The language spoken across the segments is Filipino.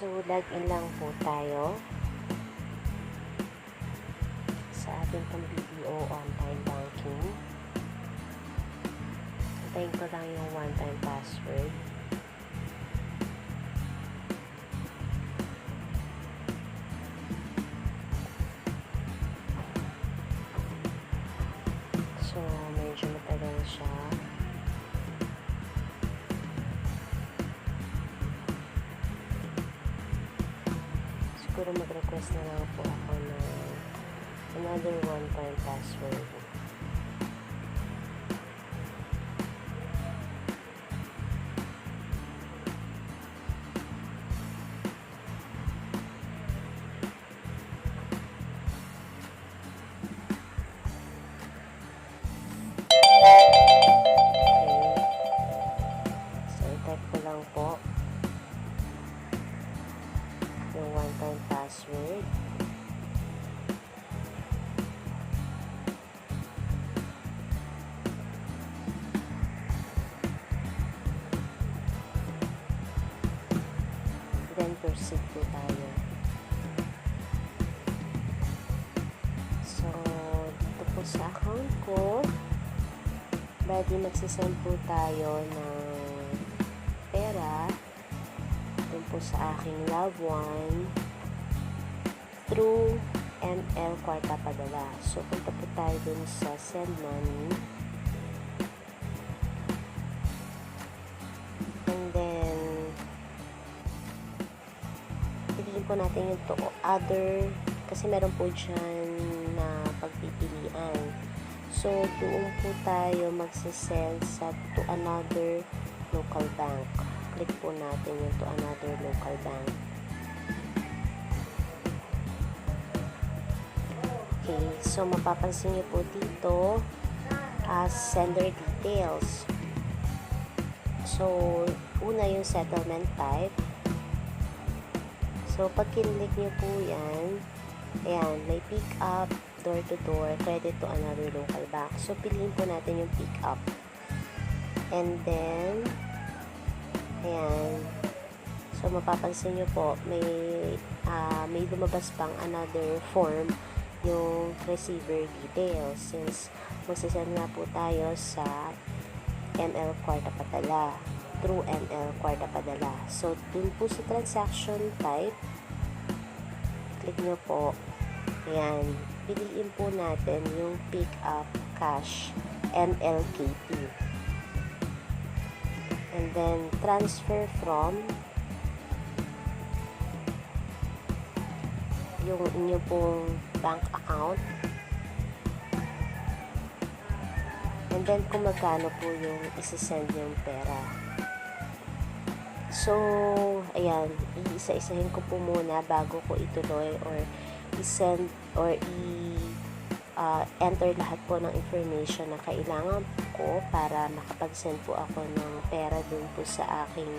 So, log-in lang po tayo sa ating pang BDO online banking. Antayin ko lang yung one-time password. So, medyo matagal siya. Siguro mag-request na lang po ako ng another one-time password. Type ko lang po yung one-time password. Then proceed po tayo. So, dito po sa account ko, bali magsisend po tayo ng pera dun po sa aking loved one through ML Kwarta Padala. So, punta po tayo dun sa send money. And then, piliin po natin yung to other, kasi meron po dyan na pagpipilian. So, doon po tayo magsisend sa to another local bank. Click po natin yung to another local bank. Okay, so mapapansin niyo po dito sender details. So, una yung settlement type. So, pag kinlik niyo po yan, ayan, may pick up, door to door, credit to another local bank. So, piliin po natin yung pick up. And then, ayan. So, mapapansin nyo po, may lumabas pang another form, yung receiver details. Since, magsasend nga po tayo sa ML Kwarta Padala, through ML Kwarta Padala. So, dun po sa transaction type, click nyo po, ayan, piliin po natin yung pick up cash, MLKP. And then, transfer from yung inyo pong bank account. And then, kung magkano po yung isasend yung pera. So, ayan, iisa-isahin ko po muna bago ko ituloy or i-send or enter lahat po ng information na kailangan ko para makapag-send po ako ng pera dun po sa aking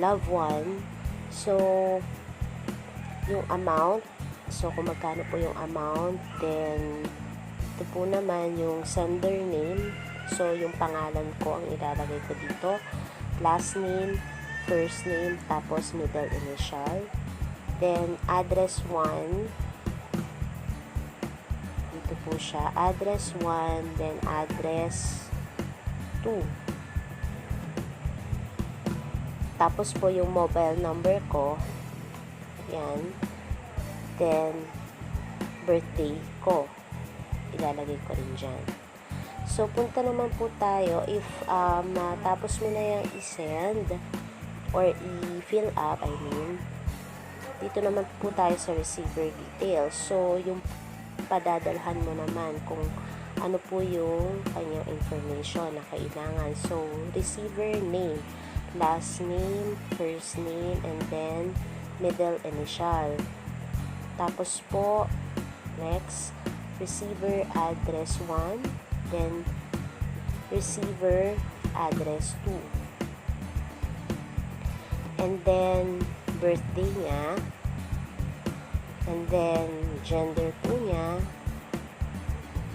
loved one. So, yung amount, so kung magkano po yung amount, then ito po naman yung sender name. So, yung pangalan ko ang ilalagay ko dito. Last name, first name, tapos middle initial. Then, address 1. Dito po siya. Address 1, then address 2. Tapos po yung mobile number ko. Yan. Then, birthday ko. Ilalagay ko rin dyan. So, punta naman po tayo. If matapos mo na yung i-send or i-fill up, dito naman po tayo sa receiver details. So, yung padadalhan mo naman kung ano po yung kanyang information na kailangan. So, receiver name, last name, first name, and then middle initial. Tapos po, next, receiver address 1, then receiver address 2. And then, birthday niya, and then gender po niya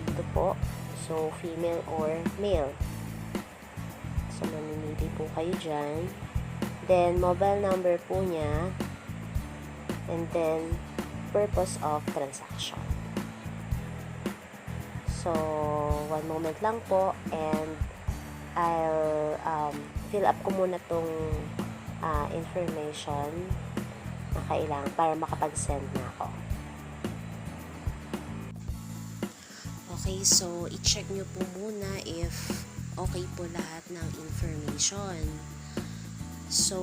dito po, so female or male. So mamimili po kayo dyan. then mobile number po niya, and then purpose of transaction. So, one moment lang po, and I'll fill up ko muna tong information na kailangan para makapag-send na ako. Okay, so i-check nyo po muna if okay po lahat ng information. So,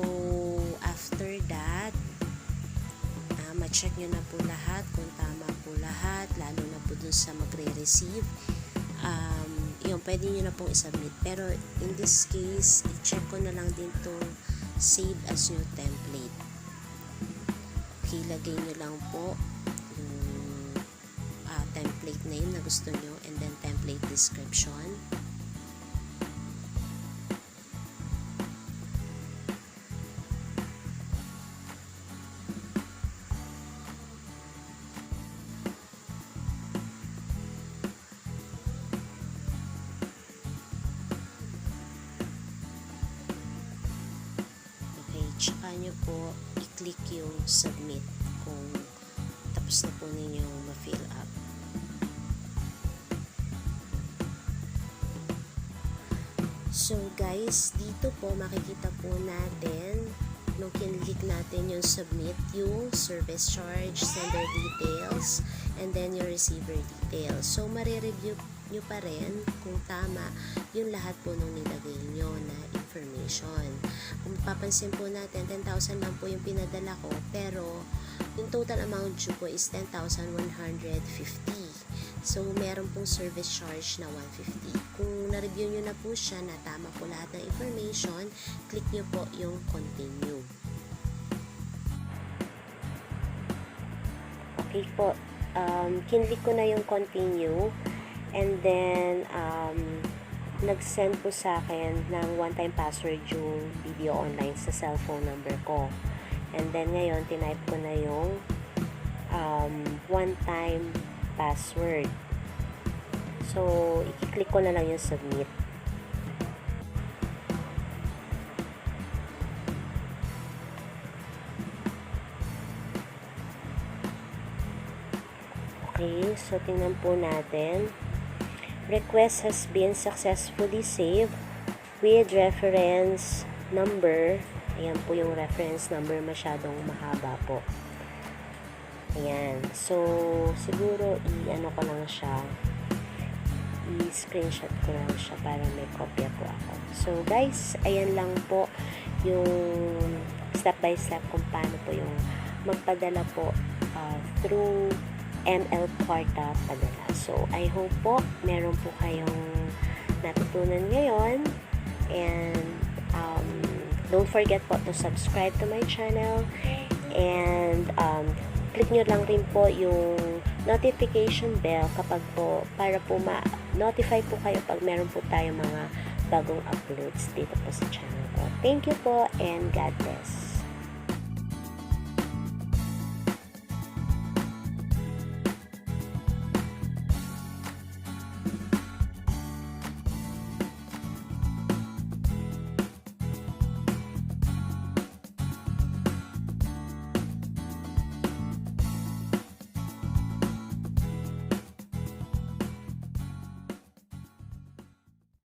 after that, ma-check nyo na po lahat kung tama po lahat, lalo na po dun sa magre-receive. Yun, pwede nyo na pong isubmit. Pero in this case, i-check ko na lang din itong save as new template. Okay, lagay nyo lang po yung template name na gusto nyo, and then template description. Tsaka nyo po i-click yung submit kung tapos na po ninyo ma-fill up. So guys, dito po makikita po natin nung kinlik natin yung submit, yung service charge, sender details, and then yung receiver details. So marireview nyo pa rin kung tama yung lahat po nung nilagay nyo na information. Kung papansin po natin, 10,000 lang po yung pinadala ko, pero yung total amount due po is 10,150. So, meron pong service charge na 150. Kung na-review nyo na po siya na tama po lahat ng information, click nyo po yung continue. Okay po. Kinlik ko na yung continue, and then nag-send po sa akin ng one-time password yung BDO online sa cellphone number ko. And then ngayon, tinype ko na yung one-time password. So, i-click ko na lang yung submit. Okay, so tingnan po natin. Request has been successfully saved with reference number. Ayan po yung reference number, masyadong mahaba po. Ayan. So, siguro i-ano ko lang siya. I-screenshot ko lang siya para may kopya po ako. So, guys, ayan lang po yung step by step kung paano po yung magpadala po through ML Kwarta Padala. So, I hope po meron po kayong natutunan ngayon, and don't forget po to subscribe to my channel, and click nyo lang rin po yung notification bell kapag po, para po ma-notify po kayo pag meron po tayo mga bagong uploads dito po sa channel ko. Thank you po, and God bless.